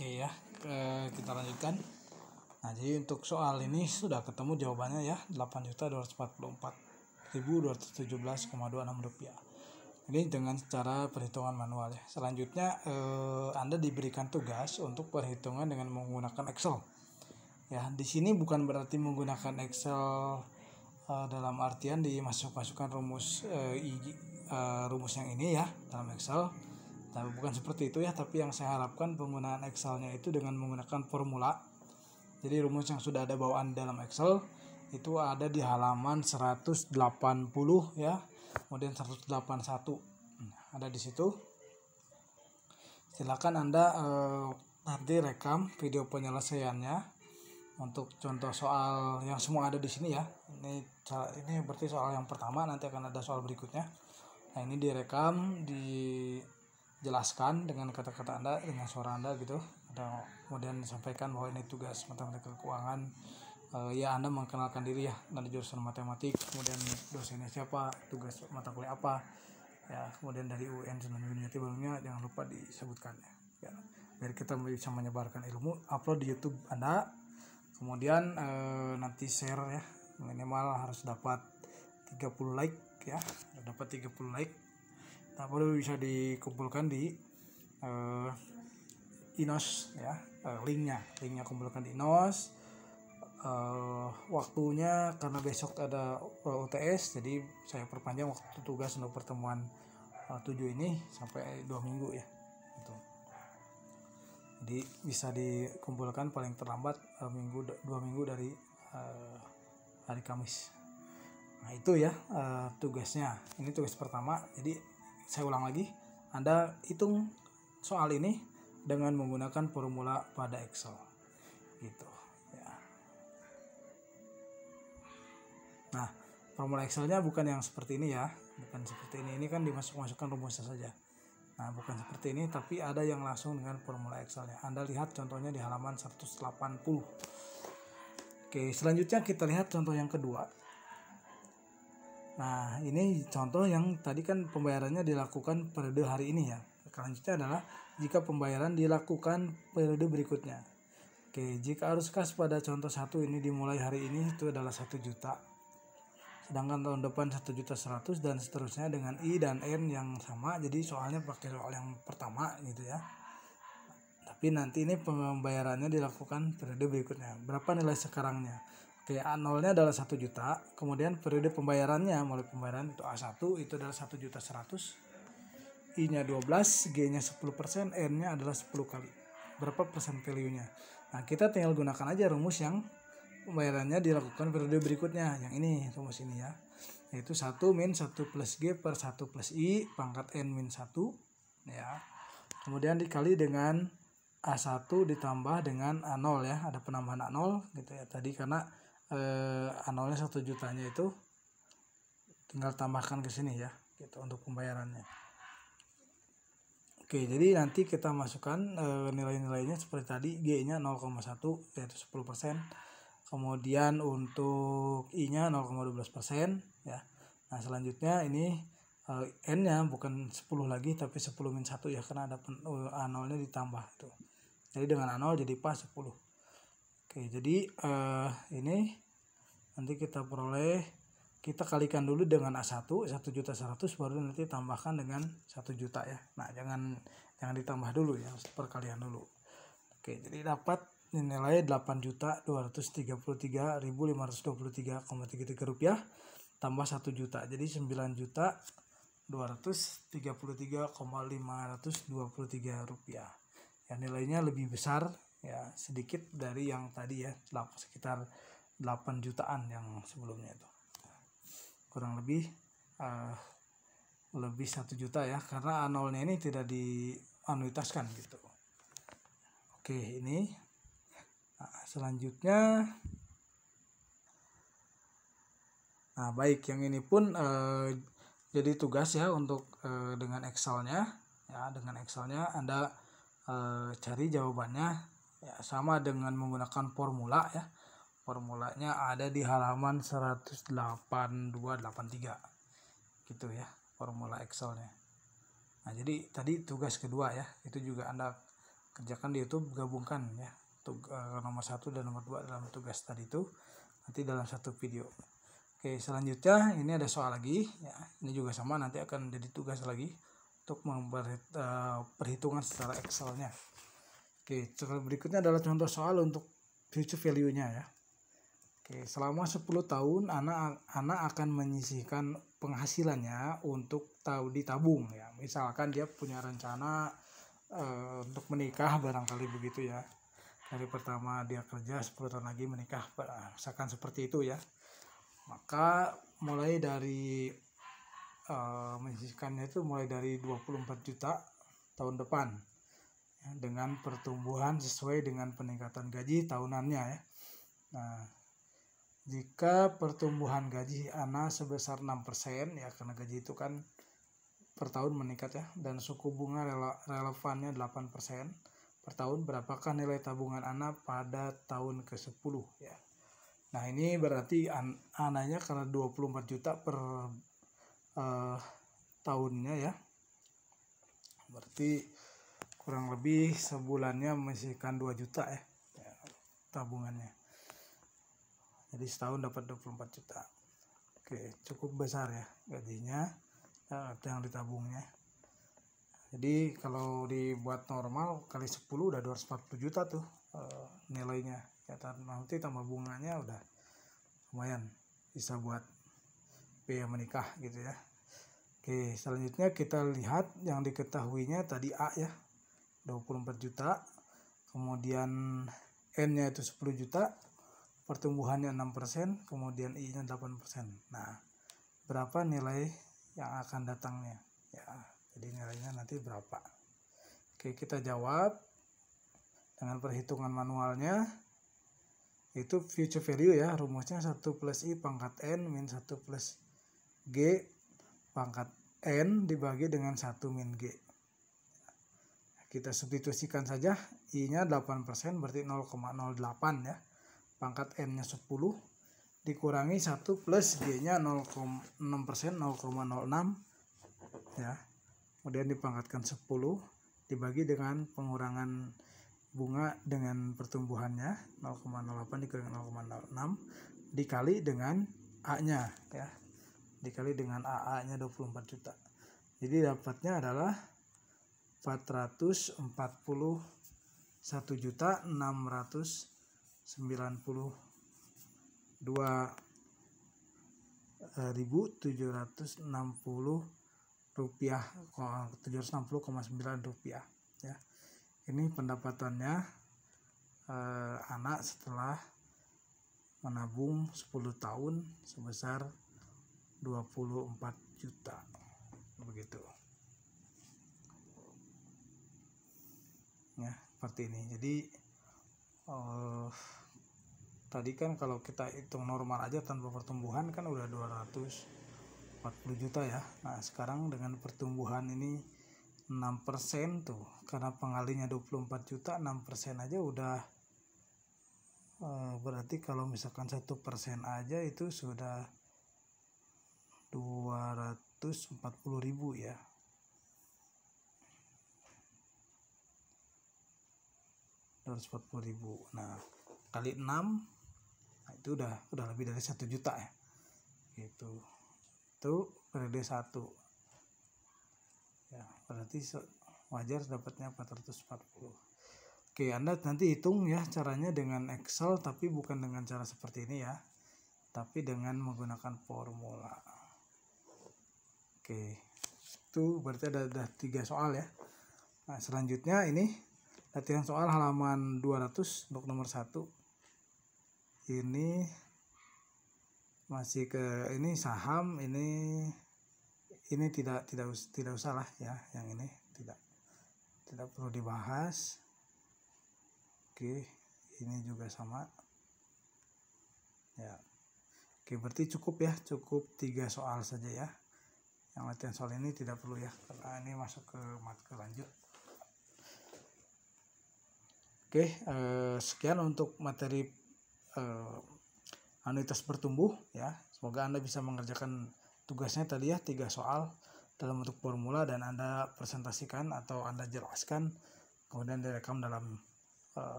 Oke ya, kita lanjutkan. Nah, jadi untuk soal ini sudah ketemu jawabannya ya, 8.244.217,26 rupiah. Ini dengan cara perhitungan manual ya. Selanjutnya Anda diberikan tugas untuk perhitungan dengan menggunakan Excel. Ya, di sini bukan berarti menggunakan Excel dalam artian dimasukkan rumus rumus yang ini ya dalam Excel. Tapi bukan seperti itu ya, tapi yang saya harapkan penggunaan Excelnya itu dengan menggunakan formula. Jadi rumus yang sudah ada bawaan dalam Excel itu ada di halaman 180 ya, kemudian 181 ada di situ. Silakan Anda nanti rekam video penyelesaiannya untuk contoh soal yang semua ada di sini ya. Ini berarti soal yang pertama, nanti akan ada soal berikutnya. Nah, ini direkam, dijelaskan dengan kata-kata Anda, dengan suara Anda gitu, atau kemudian disampaikan bahwa ini tugas matematika keuangan. Ya, Anda mengenalkan diri ya, dari jurusan matematik, kemudian dosennya siapa, tugas mata kuliah apa ya, kemudian dari UN dan Unity barunya jangan lupa disebutkan ya, biar kita bisa menyebarkan ilmu. Upload di YouTube Anda, kemudian nanti share ya, minimal harus dapat 30 like ya, dapat 30 like. Nah, baru bisa dikumpulkan di Inos ya, linknya kumpulkan di Inos. Waktunya karena besok ada UTS, jadi saya perpanjang waktu tugas untuk pertemuan 7 ini sampai 2 minggu ya gitu. Jadi bisa dikumpulkan paling terlambat 2 minggu dari hari Kamis. Nah, itu ya tugasnya. Ini tugas pertama. Jadi saya ulang lagi, Anda hitung soal ini dengan menggunakan formula pada Excel gitu ya. Nah, formula Excelnya bukan yang seperti ini ya, bukan seperti ini kan dimasukkan rumusnya saja. Nah, bukan seperti ini, tapi ada yang langsung dengan formula Excelnya. Anda lihat contohnya di halaman 180. Oke, selanjutnya kita lihat contoh yang kedua. Nah, ini contoh yang tadi kan pembayarannya dilakukan periode hari ini ya. Selanjutnya adalah jika pembayaran dilakukan periode berikutnya. Oke, jika arus kas pada contoh 1 ini dimulai hari ini itu adalah 1 juta. Sedangkan tahun depan 1.100.000 dan seterusnya dengan I dan N yang sama. Jadi soalnya pakai soal yang pertama gitu ya. Tapi nanti ini pembayarannya dilakukan periode berikutnya. Berapa nilai sekarangnya? Oke, A0-nya adalah 1 juta. Kemudian periode pembayarannya, mulai pembayaran itu A1 itu adalah 1.100.000. I-nya 12, G-nya 10%, N-nya adalah 10 kali. Berapa persen value-nya? Nah, kita tinggal gunakan aja rumus yang pembayarannya dilakukan periode berikutnya. Yang ini, rumus ini ya. Yaitu 1 min 1 plus G per 1 plus I pangkat N min 1. Ya. Kemudian dikali dengan A1 ditambah dengan A0 ya. Ada penambahan A0 gitu ya. Tadi karena A0-nya 1 jutanya itu tinggal tambahkan ke sini ya. Gitu untuk pembayarannya. Oke, jadi nanti kita masukkan nilai-nilainya seperti tadi. G-nya 0,1 yaitu 10%. Kemudian untuk I-nya 0,12% ya. Nah, selanjutnya ini N-nya bukan 10 lagi tapi 10 min 1 ya, karena ada A0-nya ditambah itu. Jadi dengan A0 jadi pas 10. Oke, jadi ini nanti kita kita kalikan dulu dengan A1 1.100.000 baru nanti tambahkan dengan 1 juta ya. Nah, jangan ditambah dulu ya, perkalian dulu. Oke, jadi dapat nilai 8.233.523,33 rupiah tambah 1 juta. Jadi 9.233,523 rupiah. Ya, nilainya lebih besar ya, sedikit dari yang tadi ya, sekitar 8 jutaan yang sebelumnya itu. Kurang lebih 1 juta ya, karena A0-nya ini tidak dianuitaskan gitu. Oke, ini selanjutnya. Nah, baik, yang ini pun jadi tugas ya untuk dengan Excelnya ya. Dengan Excelnya Anda cari jawabannya ya, sama dengan menggunakan formula ya. Formulanya ada di halaman 18283 gitu ya, formula Excelnya. Nah, jadi tadi tugas kedua ya, itu juga Anda kerjakan di YouTube, gabungkan ya nomor 1 dan nomor 2 dalam tugas tadi itu nanti dalam satu video. Oke, selanjutnya ini ada soal lagi ya, ini juga sama, nanti akan jadi tugas lagi untuk membuat perhitungan secara Excelnya. Oke, berikutnya adalah contoh soal untuk future value-nya ya. Oke, selama 10 tahun anak akan menyisihkan penghasilannya untuk ditabung ya. Misalkan dia punya rencana untuk menikah barangkali begitu ya. Dari pertama dia kerja 10 tahun lagi menikah, misalkan seperti itu ya. Maka mulai dari menyisihkannya itu mulai dari 24 juta tahun depan ya, dengan pertumbuhan sesuai dengan peningkatan gaji tahunannya ya. Nah, jika pertumbuhan gaji anak sebesar 6% ya, karena gaji itu kan per tahun meningkat ya, dan suku bunga relevannya 8% per tahun, berapakah nilai tabungan anak pada tahun ke-10 ya. Nah, ini berarti anaknya karena 24 juta per tahunnya ya, berarti kurang lebih sebulannya menyisihkan 2 juta ya tabungannya. Jadi setahun dapat 24 juta. Oke, cukup besar ya gajinya yang ditabungnya. Jadi kalau dibuat normal kali 10 udah 240 juta tuh nilainya ya, nanti tambah bunganya udah lumayan bisa buat biaya menikah gitu ya. Oke, selanjutnya kita lihat yang diketahuinya tadi A ya, 24 juta, kemudian N nya itu 10 juta, pertumbuhannya 6%, kemudian I nya 8%. Nah, berapa nilai yang akan datangnya ya, jadi nilainya nanti berapa. Oke, kita jawab dengan perhitungan manualnya, itu future value ya, rumusnya 1 plus I pangkat N min 1 plus G pangkat N dibagi dengan 1 min G. Kita substitusikan saja, I nya 8% berarti 0,08 ya, pangkat N nya 10 dikurangi 1 plus G nya 0,6%, 0,06 ya, kemudian dipangkatkan 10 dibagi dengan pengurangan bunga dengan pertumbuhannya 0,08 dikurangi 0,06 dikali dengan A nya ya, dikali dengan AA nya 24 juta. Jadi dapatnya adalah 441.692.760 rupiah, 760,9 rupiah ya. Ini pendapatannya anak setelah menabung 10 tahun sebesar 24 juta begitu ya, seperti ini. Jadi tadi kan kalau kita hitung normal aja tanpa pertumbuhan kan udah 240 juta ya. Nah, sekarang dengan pertumbuhan ini 6% tuh, karena pengalinya 24 juta, 6% aja udah berarti kalau misalkan 1% aja itu sudah 240.000 ya. Nah, kali 6, nah itu udah lebih dari 1 juta ya. Gitu. Itu periode 1. Ya, berarti wajar dapatnya 440. Oke, Anda nanti hitung ya caranya dengan Excel, tapi bukan dengan cara seperti ini ya, tapi dengan menggunakan formula. Oke, itu berarti ada 3 soal ya. Nah, selanjutnya ini latihan soal halaman 200 untuk nomor 1. Ini masih ke ini saham, ini tidak usah lah ya, yang ini tidak perlu dibahas. Oke, ini juga sama ya. Oke, berarti cukup 3 soal saja ya. Yang latihan soal ini tidak perlu ya, karena ini masuk ke matkul lanjut. Oke, sekian untuk materi anuitas bertumbuh ya. Semoga Anda bisa mengerjakan tugasnya tadi ya, 3 soal dalam bentuk formula, dan Anda presentasikan atau Anda jelaskan kemudian direkam dalam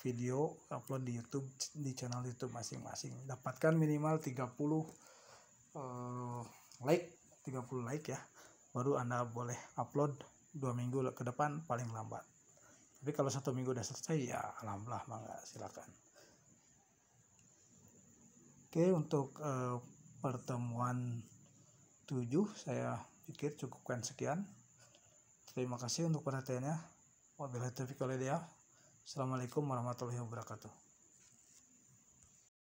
video, upload di YouTube, di channel YouTube masing-masing. Dapatkan minimal 30 like ya, baru Anda boleh upload 2 minggu ke depan paling lambat. Tapi kalau 1 minggu udah selesai ya alhamdulillah, mangga silakan. Oke, untuk pertemuan 7 saya pikir cukupkan sekian. Terima kasih untuk perhatiannya. Wabillahi taufiq wal hidayah. Assalamualaikum warahmatullahi wabarakatuh.